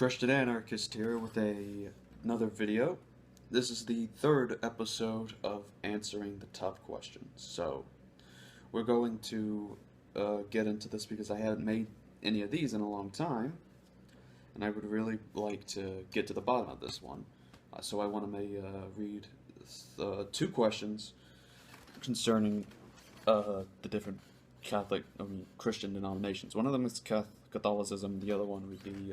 Christian Anarchist here with another video. This is the third episode of answering the tough questions. So we're going to get into this because I haven't made any of these in a long time, and I would really like to get to the bottom of this one. So I want to read two questions concerning the different Christian denominations. One of them is Catholicism. The other one would be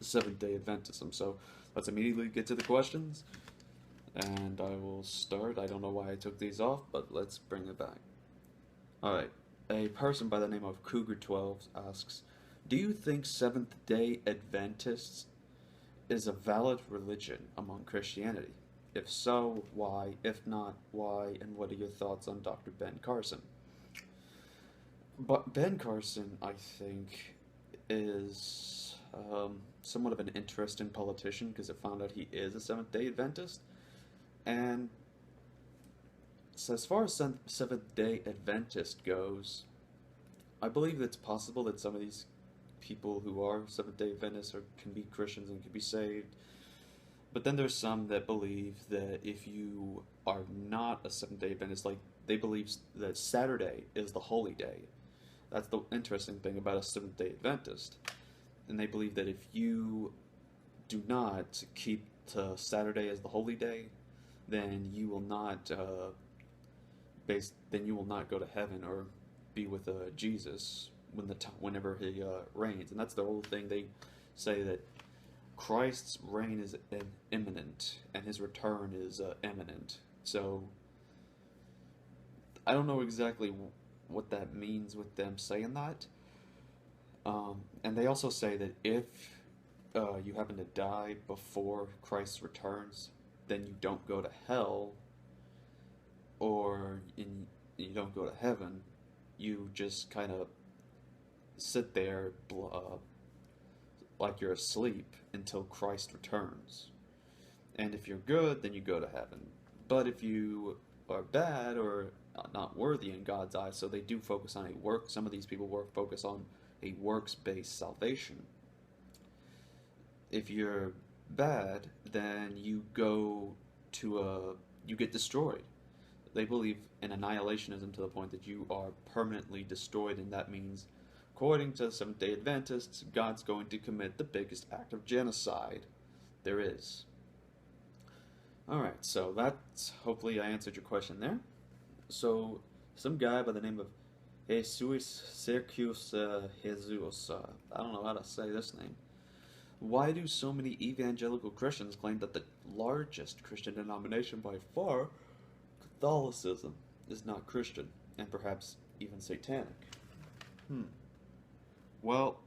Seventh-day Adventism. So let's immediately get to the questions, and I will start. I don't know why I took these off, but let's bring it back. Alright, a person by the name of Cougar12 asks, do you think Seventh-day Adventists is a valid religion among Christianity? If so, why? If not, why? And what are your thoughts on Dr. Ben Carson? But Ben Carson, I think, is somewhat of an interesting politician because it found out he is a Seventh-day Adventist. And so as far as Seventh-day Adventist goes, I believe it's possible that some of these people who are Seventh-day Adventists can be Christians and can be saved. But then there's some that believe that if you are not a Seventh-day Adventist, like they believe that Saturday is the holy day. That's the interesting thing about a Seventh-day Adventist. And they believe that if you do not keep Saturday as the holy day, then you will not then you will not go to heaven or be with Jesus whenever he reigns. And that's the whole thing. They say that Christ's reign is imminent and his return is imminent. So I don't know exactly what that means with them saying that. And they also say that if you happen to die before Christ returns, then you don't go to hell, or you don't go to heaven. You just kind of sit there like you're asleep until Christ returns. And if you're good, then you go to heaven. But if you are bad or not worthy in God's eyes, so they do focus on some of these people focus on a works-based salvation. If you're bad, then you get destroyed. They believe in annihilationism to the point that you are permanently destroyed, and that means, according to Seventh-day Adventists, God's going to commit the biggest act of genocide there is. Alright, so hopefully I answered your question there. So, some guy by the name of Jesus Circus Jesus, I don't know how to say this name. Why do so many evangelical Christians claim that the largest Christian denomination by far, Catholicism, is not Christian, and perhaps even satanic? Well,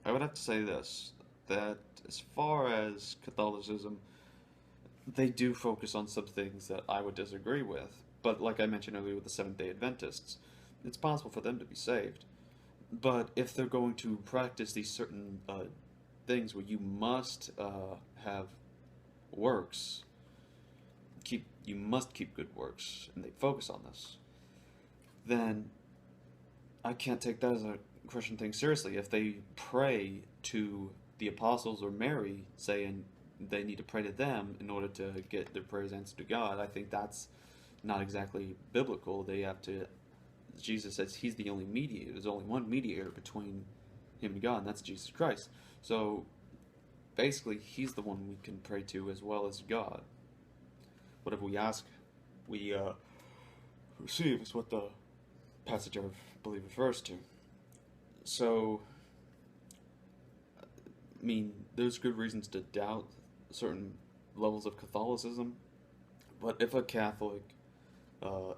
I would have to say this, that as far as Catholicism, they do focus on some things that I would disagree with, but like I mentioned earlier with the Seventh-day Adventists, it's possible for them to be saved. But if they're going to practice these certain things where you must have works, you must keep good works, and they focus on this, then I can't take that as a Christian thing seriously. If they pray to the apostles or Mary, saying they need to pray to them in order to get their prayers answered to God, I think that's not exactly biblical. Jesus says he's the only mediator. There's only one mediator between him and God, and that's Jesus Christ. So basically, he's the one we can pray to as well as God. Whatever we ask, we receive, is what the passage I believe refers to. So, I mean, there's good reasons to doubt certain levels of Catholicism, but if a Catholic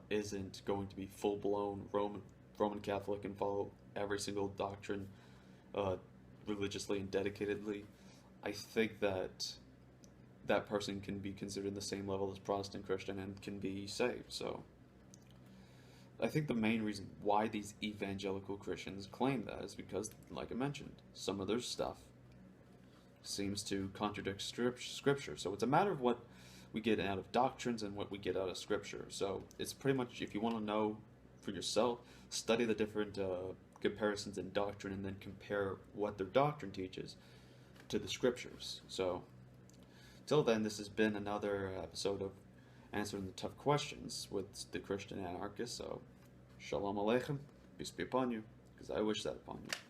isn't going to be full-blown Roman Catholic and follow every single doctrine religiously and dedicatedly, I think that that person can be considered the same level as Protestant Christian and can be saved. So I think the main reason why these evangelical Christians claim that is because, like I mentioned, some of their stuff seems to contradict Scripture. So it's a matter of what we get out of doctrines and what we get out of Scripture. So it's pretty much, if you want to know for yourself, study the different comparisons in doctrine and then compare what their doctrine teaches to the scriptures. So, till then, this has been another episode of Answering the Tough Questions with the Christian Anarchist. So, Shalom Aleichem, peace be upon you, because I wish that upon you.